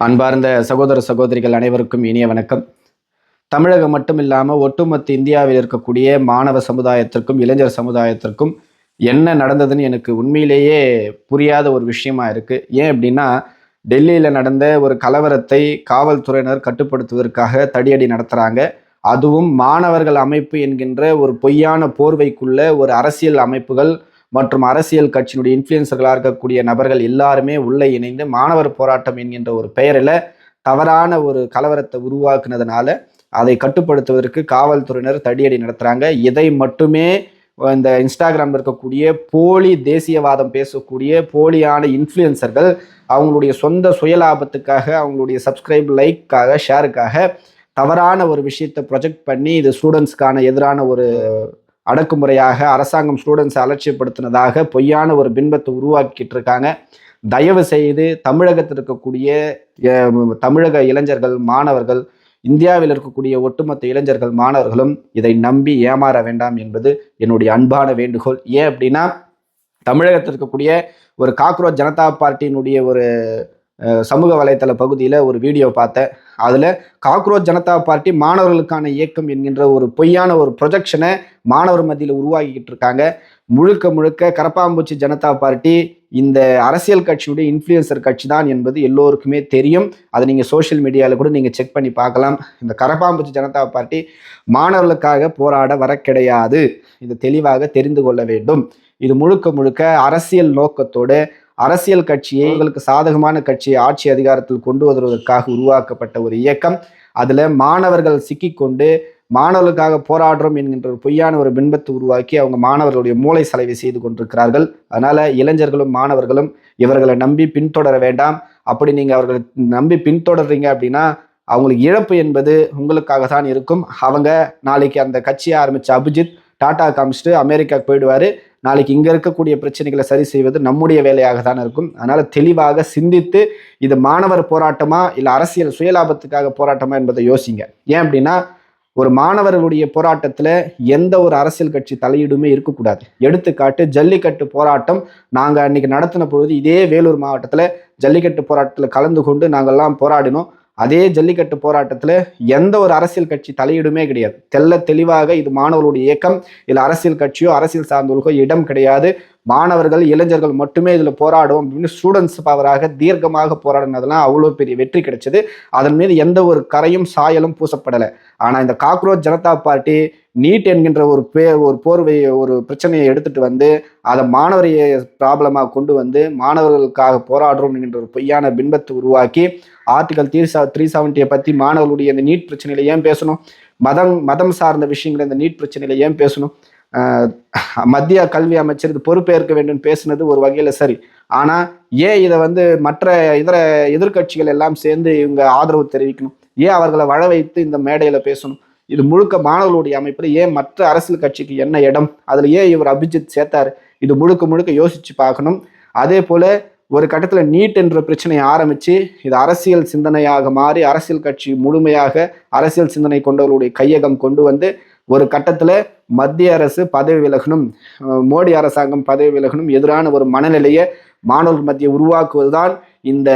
அன்பார்ந்த சகோதர சகோதரிகள் அனைவருக்கும் இனிய வணக்கம். தமிழகம் மட்டும் இல்லாமல் ஒட்டுமொத்த இந்தியாவில் இருக்கக்கூடிய மாணவ சமுதாயத்திற்கும் இளைஞர் சமுதாயத்திற்கும் என்ன நடந்ததுன்னு எனக்கு உண்மையிலேயே புரியாத ஒரு விஷயமா இருக்கு. ஏன் அப்படின்னா, டெல்லியில் நடந்த ஒரு கலவரத்தை காவல்துறையினர் கட்டுப்படுத்துவதற்காக தடியடி நடத்துகிறாங்க. அதுவும் மாணவர்கள் அமைப்பு என்கின்ற ஒரு பொய்யான போர்வைக்குள்ள ஒரு அரசியல் அமைப்புகள் மற்றும் அரசியல் கட்சியினுடைய இன்ஃப்ளூயன்சர்களாக இருக்கக்கூடிய நபர்கள் எல்லாருமே உள்ளே இணைந்து மாணவர் போராட்டம் என்கின்ற ஒரு பெயரில் தவறான ஒரு கலவரத்தை உருவாக்குனதுனால அதை கட்டுப்படுத்துவதற்கு காவல்துறையினர் தடியடி நடத்துகிறாங்க. இதை மட்டுமே இந்த இன்ஸ்டாகிராமில் இருக்கக்கூடிய போலி தேசியவாதம் பேசக்கூடிய போலியான இன்ஃப்ளூயன்சர்கள் அவங்களுடைய சொந்த சுயலாபத்துக்காக, அவங்களுடைய சப்ஸ்கிரைப், லைக்காக, ஷேருக்காக தவறான ஒரு விஷயத்தை ப்ரொஜெக்ட் பண்ணி இது ஸ்டூடெண்ட்ஸ்க்கான எதிரான ஒரு அடக்குமுறையாக அரசாங்கம் ஸ்டூடெண்ட்ஸை அலட்சியப்படுத்தினதாக பொய்யான ஒரு பின்பத்தை உருவாக்கிட்டு இருக்காங்க. தயவு செய்து தமிழகத்தில் இருக்கக்கூடிய தமிழக இளைஞர்கள், மாணவர்கள், இந்தியாவில் இருக்கக்கூடிய ஒட்டுமொத்த இளைஞர்கள், மாணவர்களும் இதை நம்பி ஏமாற வேண்டாம் என்பது என்னுடைய அன்பான வேண்டுகோள். ஏன் அப்படின்னா, தமிழகத்தில் இருக்கக்கூடிய ஒரு காக்ரோச் ஜனதா பார்ட்டியினுடைய ஒரு சமூக வலைத்தள பகுதியில் ஒரு வீடியோ பார்த்தேன். அதில் காக்ரோச் ஜனதா பார்ட்டி மாணவர்களுக்கான இயக்கம் என்கின்ற ஒரு பொய்யான ஒரு ப்ரொஜெக்ஷனை மாணவர் மத்தியில் உருவாக்கிக்கிட்டு இருக்காங்க. முழுக்க முழுக்க கரப்பாம்பூச்சி ஜனதா பார்ட்டி இந்த அரசியல் கட்சியுடைய இன்ஃப்ளூயன்சர் கட்சி தான் என்பது எல்லோருக்குமே தெரியும். அதை நீங்கள் சோஷியல் மீடியாவில் கூட நீங்கள் செக் பண்ணி பார்க்கலாம். இந்த கரப்பாம்பூச்சி ஜனதா பார்ட்டி மாணவர்களுக்காக போராட வர கிடையாது. இது தெளிவாக தெரிந்து கொள்ள வேண்டும். இது முழுக்க முழுக்க அரசியல் நோக்கத்தோடு அரசியல் கட்சியை உங்களுக்கு சாதகமான கட்சியை ஆட்சி அதிகாரத்தில் கொண்டு வருவதற்காக உருவாக்கப்பட்ட ஒரு இயக்கம். அதில் மாணவர்கள் சிக்கிக்கொண்டு மாணவர்களுக்காக போராடுறோம் என்கின்ற ஒரு பொய்யான ஒரு பின்பத்தை உருவாக்கி அவங்க மாணவர்களுடைய மூளை சலவை செய்து கொண்டிருக்கிறார்கள். அதனால இளைஞர்களும் மாணவர்களும் இவர்களை நம்பி பின்தொடர வேண்டாம். அப்படி நீங்கள் அவர்களை நம்பி பின்தொடர்றீங்க அப்படின்னா அவங்களுக்கு இழப்பு என்பது உங்களுக்காக தான் இருக்கும். அவங்க நாளைக்கு அந்த கட்சியை ஆரம்பித்த அபிஜித் டாடா காமிச்சிட்டு அமெரிக்காவுக்கு போயிடுவார். நாளைக்கு இங்கே இருக்கக்கூடிய பிரச்சனைகளை சரி செய்வது நம்முடைய வேலையாக தான் இருக்கும். அதனால் தெளிவாக சிந்தித்து இது மாணவர் போராட்டமா இல்லை அரசியல் சுயலாபத்துக்காக போராட்டமா என்பதை யோசிங்க. ஏன் அப்படின்னா, ஒரு மாணவர்களுடைய போராட்டத்தில் எந்த ஒரு அரசியல் கட்சி தலையீடுமே இருக்கக்கூடாது. எடுத்துக்காட்டு, ஜல்லிக்கட்டு போராட்டம் நாங்கள் அன்னைக்கு நடத்தின பொழுது இதே வேலூர் மாவட்டத்தில் ஜல்லிக்கட்டு போராட்டத்தில் கலந்து கொண்டு நாங்கள்லாம் போராடினோம். அதே ஜல்லிக்கட்டு போராட்டத்தில் எந்த ஒரு அரசியல் கட்சி தலையீடுமே கிடையாது. தெல்ல தெளிவாக இது மாணவர்களுடைய இயக்கம், இல்லை அரசியல் கட்சியோ அரசியல் சார்ந்தவர்களோ இடம் கிடையாது. மாணவர்கள், இளைஞர்கள் மட்டுமே இதில் போராடுவோம் அப்படின்னு ஸ்டூடெண்ட்ஸ் பவராக தீர்க்கமாக போராடினதெல்லாம் அவ்வளோ பெரிய வெற்றி கிடைச்சது. அதன் மீது எந்த ஒரு கரையும் சாயலும் பூசப்படலை. ஆனால் இந்த காக்ரோச் ஜனதா பார்ட்டி நீட் என்கின்ற ஒரு போர்வை ஒரு பிரச்சனையை எடுத்துட்டு வந்து அதை மாணவரைய ப்ராப்ளமாக கொண்டு வந்து மாணவர்களுக்காக போராடுறோம் என்கின்ற ஒரு பொய்யான பின்பத்தை உருவாக்கி ஆர்டிகல் 370 பற்றி மாணவர்களுடைய இந்த நீட் பிரச்சனையில ஏன் பேசணும்? மதம் சார்ந்த விஷயங்கள் இந்த நீட் பிரச்சனையில ஏன் பேசணும்? மத்திய கல்வி அமைச்சர் இது பொறுப்பேற்க வேண்டும் பேசுனது ஒரு வகையில் சரி. ஆனால் ஏன் இதை மற்ற இதர எதிர்கட்சிகள் எல்லாம் சேர்ந்து இவங்க ஆதரவு தெரிவிக்கணும்? ஏன் அவர்களை வழ வைத்து இந்த மேடையில் பேசணும்? இது முழுக்க மாணவர்களுடைய அமைப்பில் ஏன் மற்ற அரசியல் கட்சிக்கு என்ன இடம்? அதில் ஏன் இவர் அபிஜித் சேர்த்தாரு? இது முழுக்க முழுக்க யோசிச்சு பார்க்கணும். அதே போல ஒரு கட்டத்தில் நீட் என்ற பிரச்சனையை ஆரம்பித்து இது அரசியல் சிந்தனையாக மாறி அரசியல் கட்சி முழுமையாக அரசியல் சிந்தனை கொண்டவர்களுடைய கையகம் கொண்டு வந்து ஒரு கட்டத்தில் மத்திய அரசு பதவி விலகணும், மோடி அரசாங்கம் பதவி விலகணும் எதிரான ஒரு மனநிலையை மாணவர்கள் மத்திய உருவாக்குவதுதான் இந்த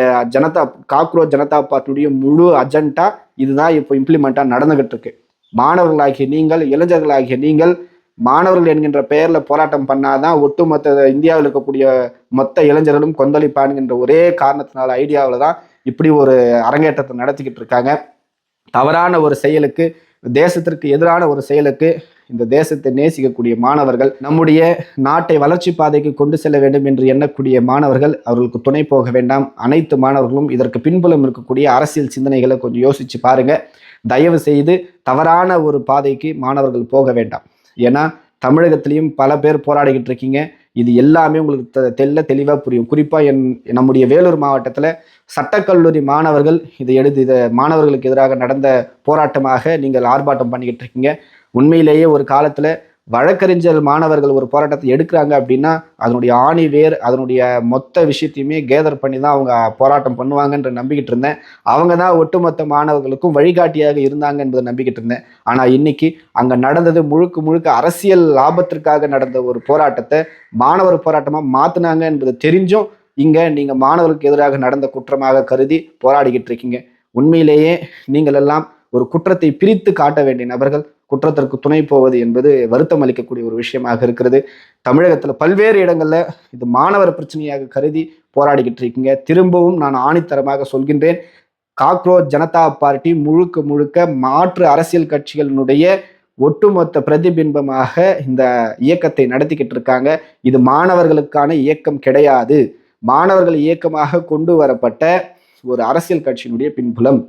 காக்ரோச் ஜனதா பார்ட்டியுடைய முழு அஜெண்டா. இதுதான் இப்போ இம்ப்ளிமெண்ட்டாக நடந்துகிட்டு இருக்கு. மாணவர்களாகிய நீங்கள், இளைஞர்களாகிய நீங்கள் மாணவர்கள் என்கின்ற பெயரில் போராட்டம் பண்ணாதான் ஒட்டுமொத்த இந்தியாவில் இருக்கக்கூடிய மொத்த இளைஞர்களும் கொந்தளிப்பானுங்கிற ஒரே காரணத்தினால ஐடியாவில் தான் இப்படி ஒரு அரங்கேற்றத்தை நடத்திக்கிட்டு இருக்காங்க. தவறான ஒரு செயலுக்கு, தேசத்திற்கு எதிரான ஒரு செயலுக்கு இந்த தேசத்தை நேசிக்கக்கூடிய மாணவர்கள், நம்முடைய நாட்டை வளர்ச்சி பாதைக்கு கொண்டு செல்ல வேண்டும் என்று எண்ணக்கூடிய மாணவர்கள் அவர்களுக்கு துணை போக வேண்டாம். அனைத்து மாணவர்களும் இதற்கு பின்புலம் இருக்கக்கூடிய அரசியல் சிந்தனைகளை கொஞ்சம் யோசிச்சு பாருங்க. தயவு செய்து தவறான ஒரு பாதைக்கு மாணவர்கள் போக வேண்டாம். ஏன்னா தமிழகத்திலையும் பல பேர் போராடிக்கிட்டு இருக்கீங்க. இது எல்லாமே உங்களுக்கு தெளிவாக புரியும். குறிப்பாக நம்முடைய வேலூர் மாவட்டத்தில் சட்டக்கல்லூரி மாணவர்கள் இதை மாணவர்களுக்கு எதிராக நடந்த போராட்டமாக நீங்கள் ஆர்ப்பாட்டம் பண்ணிக்கிட்டு இருக்கீங்க. உண்மையிலேயே ஒரு காலத்தில் வழக்கறிஞர் மாணவர்கள் ஒரு போராட்டத்தை எடுக்கிறாங்க அப்படின்னா அதனுடைய ஆணி வேர், அதனுடைய மொத்த விஷயத்தையுமே கேதர் பண்ணி தான் அவங்க போராட்டம் பண்ணுவாங்கன்ற நம்பிக்கிட்டு இருந்தேன். அவங்க தான் ஒட்டுமொத்த மாணவர்களுக்கும் வழிகாட்டியாக இருந்தாங்க என்பதை நம்பிக்கிட்டு இருந்தேன். ஆனால் இன்னைக்கு அங்கே நடந்தது முழுக்க முழுக்க அரசியல் லாபத்திற்காக நடந்த ஒரு போராட்டத்தை மாணவர் போராட்டமாக மாற்றினாங்க என்பது தெரிஞ்சும் இங்க நீங்க மாணவர்களுக்கு எதிராக நடந்த குற்றமாக கருதி போராடிக்கிட்டு இருக்கீங்க. உண்மையிலேயே நீங்கள் எல்லாம் ஒரு குற்றத்தை பிரித்து காட்ட வேண்டிய நபர்கள். குற்றத்திற்கு துணை போவது என்பது வருத்தம் அளிக்கக்கூடிய ஒரு விஷயமாக இருக்கிறது. தமிழகத்துல பல்வேறு இடங்கள்ல இது மாணவர் பிரச்சனையாக கருதி போராடிக்கிட்டு இருக்கீங்க. திரும்பவும் நான் ஆணித்தரமாக சொல்கின்றேன், காக்ரோச் ஜனதா பார்ட்டி முழுக்க முழுக்க மாற்று அரசியல் கட்சிகளினுடைய ஒட்டுமொத்த பிரதிபிம்பமாக இந்த இயக்கத்தை நடத்திக்கிட்டு இருக்காங்க. இது மாணவர்களுக்கான இயக்கம் கிடையாது. மாணவர்கள் இயக்கமாக கொண்டு வரப்பட்ட ஒரு அரசியல் கட்சியினுடைய பின்புலம்.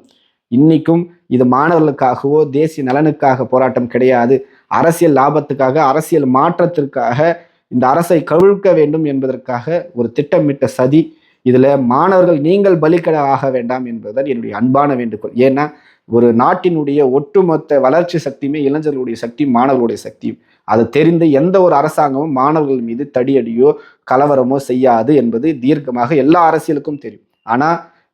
இன்னைக்கும் இது மாணவர்களுக்காகவோ தேசிய நலனுக்காக போராட்டம் கிடையாது. அரசியல் லாபத்துக்காக, அரசியல் மாற்றத்திற்காக இந்த அரசை கவிழ்க்க வேண்டும் என்பதற்காக ஒரு திட்டமிட்ட சதி. இதுல மாணவர்கள் நீங்கள் பலிக்கடை ஆக வேண்டாம் என்பதுதான் என்னுடைய அன்பான வேண்டுகோள். ஏன்னா ஒரு நாட்டினுடைய ஒட்டுமொத்த வளர்ச்சி சக்தியுமே இளைஞர்களுடைய சக்தி, மாணவர்களுடைய சக்தியும். அது தெரிந்து எந்த ஒரு அரசாங்கமும் மாணவர்கள் மீது தடியடியோ கலவரமோ செய்யாது என்பது தீர்க்கமாக எல்லா அரசியலுக்கும் தெரியும். ஆனா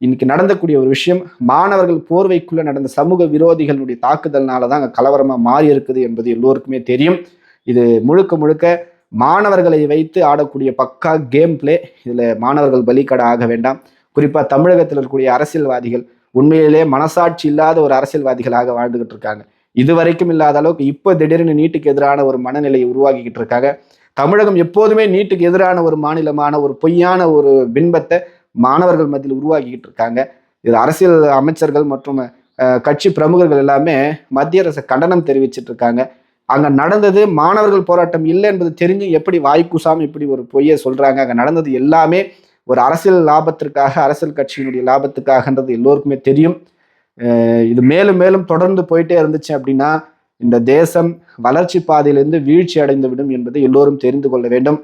இன்னைக்கு நடந்தக்கூடிய ஒரு விஷயம், மாணவர்கள் போர்வைக்குள்ள நடந்த சமூக விரோதிகளுடைய தாக்குதல்னாலதான் அங்க கலவரமா மாறி இருக்குது என்பது எல்லோருக்குமே தெரியும். இது முழுக்க முழுக்க மாணவர்களை வைத்து ஆடக்கூடிய பக்கா கேம் பிளே. இதுல மாணவர்கள் பலிக்கடை ஆக வேண்டாம். குறிப்பா தமிழகத்தில் இருக்கக்கூடிய அரசியல்வாதிகள் உண்மையிலே மனசாட்சி இல்லாத ஒரு அரசியல்வாதிகளாக வாழ்ந்துகிட்டு இருக்காங்க. இதுவரைக்கும் இல்லாத அளவுக்கு இப்ப திடீர்னு நீட்டுக்கு எதிரான ஒரு மனநிலையை உருவாக்கிக்கிட்டு இருக்காங்க. தமிழகம் எப்போதுமே நீட்டுக்கு எதிரான ஒரு மாநிலமான ஒரு பொய்யான ஒரு பின்பத்தை மாணவர்கள் மத்தியில் உருவாக்கிக்கிட்டு இருக்காங்க. இது அரசியல் அமைச்சர்கள் மற்றும் கட்சி பிரமுகர்கள் எல்லாமே மத்திய அரசு கண்டனம் தெரிவிச்சிட்டு இருக்காங்க. அங்க நடந்தது மாணவர்கள் போராட்டம் இல்லை என்பது தெரிஞ்சு எப்படி வாய்க்கூசாம இப்படி ஒரு பொய்யை சொல்றாங்க? அங்க நடந்தது எல்லாமே ஒரு அரசியல் லாபத்திற்காக, அரசியல் கட்சியினுடைய லாபத்துக்காகன்றது எல்லோருக்குமே தெரியும். இது மேலும் மேலும் தொடர்ந்து போயிட்டே இருந்துச்சு அப்படின்னா இந்த தேசம் வளர்ச்சி பாதையிலிருந்து வீழ்ச்சி அடைந்து விடும் என்பதை எல்லோரும் தெரிந்து கொள்ள வேண்டும்.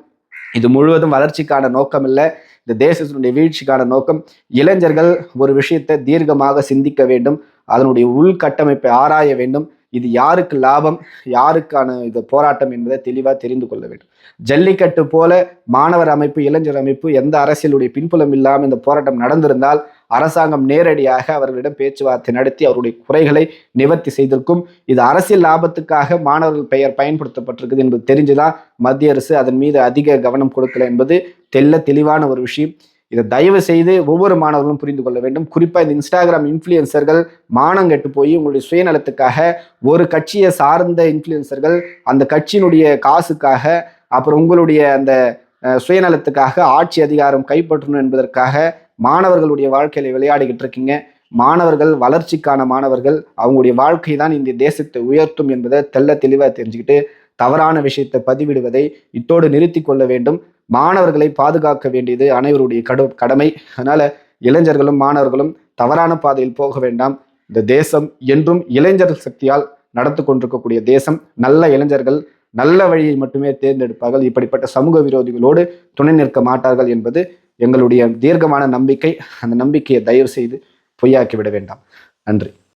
இது முழுவதும் வளர்ச்சிக்கான நோக்கம் இல்லை, இந்த தேசத்தினுடைய வீழ்ச்சிக்கான நோக்கம். இளைஞர்கள் ஒரு விஷயத்தை தீர்க்கமாக சிந்திக்க வேண்டும், அதனுடைய உள்கட்டமைப்பை ஆராய வேண்டும். இது யாருக்கு லாபம், யாருக்கான இது போராட்டம் என்பதை தெளிவாக தெரிந்து கொள்ள வேண்டும். ஜல்லிக்கட்டு போல மாணவர் அமைப்பு, இளைஞர் அமைப்பு எந்த அரசியலுடைய பின்புலம் இல்லாமல் இந்த போராட்டம் நடந்திருந்தால் அரசாங்கம் நேரடியாக அவர்களிடம் பேச்சுவார்த்தை நடத்தி அவருடைய குறைகளை நிவர்த்தி செய்திருக்கும். இது அரசியல் லாபத்துக்காக மாணவர்கள் பெயர் பயன்படுத்தப்பட்டிருக்குது என்பது தெரிஞ்சுதான் மத்திய அரசு அதன் மீது அதிக கவனம் கொடுக்கல என்பது தெளிவான ஒரு விஷயம். இதை தயவு செய்து ஒவ்வொரு மாணவர்களும் புரிந்து கொள்ள வேண்டும். குறிப்பாக இந்த இன்ஸ்டாகிராம் இன்ஃப்ளூயன்சர்கள் மானம் கெட்டு போய் உங்களுடைய சுயநலத்துக்காக ஒரு கட்சியை சார்ந்த இன்ஃப்ளூயன்சர்கள் அந்த கட்சியினுடைய காசுக்காக, அப்புறம் உங்களுடைய அந்த சுயநலத்துக்காக ஆட்சி அதிகாரம் கைப்பற்றணும் என்பதற்காக மாணவர்களுடைய வாழ்க்கையில விளையாடிக்கிட்டு இருக்கீங்க. மாணவர்கள் வளர்ச்சிக்கான மாணவர்கள், அவங்களுடைய வாழ்க்கை தான் இந்த தேசத்தை உயர்த்தும் என்பதை தெளிவாக தெரிஞ்சுக்கிட்டு தவறான விஷயத்தை பதிவிடுவதை இத்தோடு நிறுத்தி கொள்ள வேண்டும். மாணவர்களை பாதுகாக்க வேண்டியது அனைவருடைய கடமை. அதனால இளைஞர்களும் மாணவர்களும் தவறான பாதையில் போக வேண்டாம். இந்த தேசம் என்றும் இளைஞர் சக்தியால் நடந்து கொண்டிருக்கக்கூடிய தேசம். நல்ல இளைஞர்கள் நல்ல வழியை மட்டுமே தேர்ந்தெடுப்பார்கள். இப்படிப்பட்ட சமூக விரோதிகளோடு துணை நிற்க மாட்டார்கள் என்பது எங்களுடைய தீர்க்கமான நம்பிக்கை. அந்த நம்பிக்கையை தயவு செய்து பொய்யாக்கி விட வேண்டாம். நன்றி.